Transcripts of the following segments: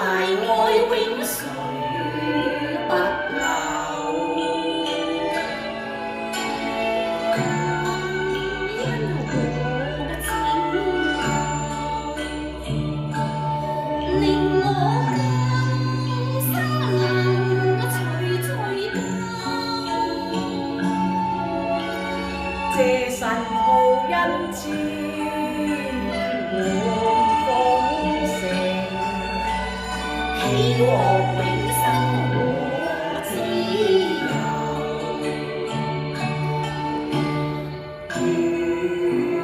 愛永垂不朽。感恩我嘅拯救，令我今生能隨隨救。這神好恩賜滿豐盛，喜樂永生我自由。如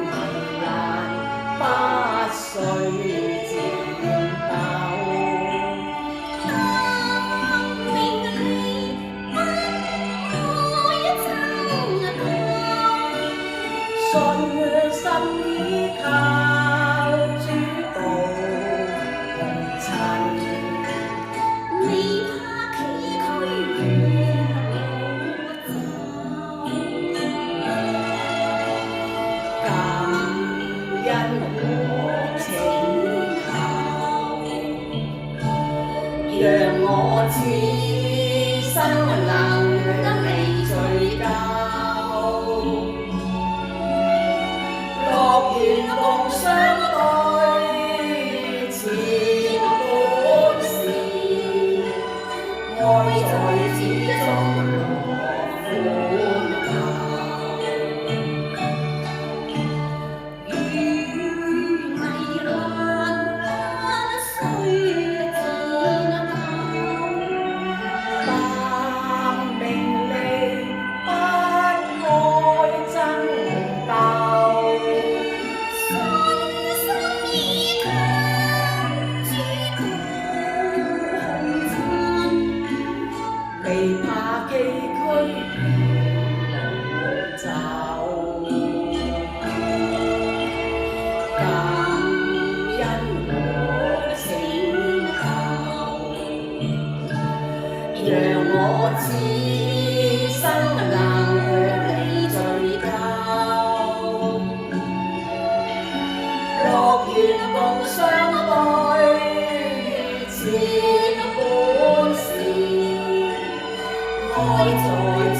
危難不須戰鬥，當命理不愛爭鬥，信心依靠主導紅塵，未怕崎嶇遠路走。感恩和拯救，讓我此生能離罪疚。樂園共相對，前本是愛在此中樂歡頭。如危難不須戰鬥，當名利不愛爭鬥，信心依靠主導紅塵，未怕崎嶇遠路走。感恩和拯救，讓我此生能離罪疚。樂園共相對，前本是愛在此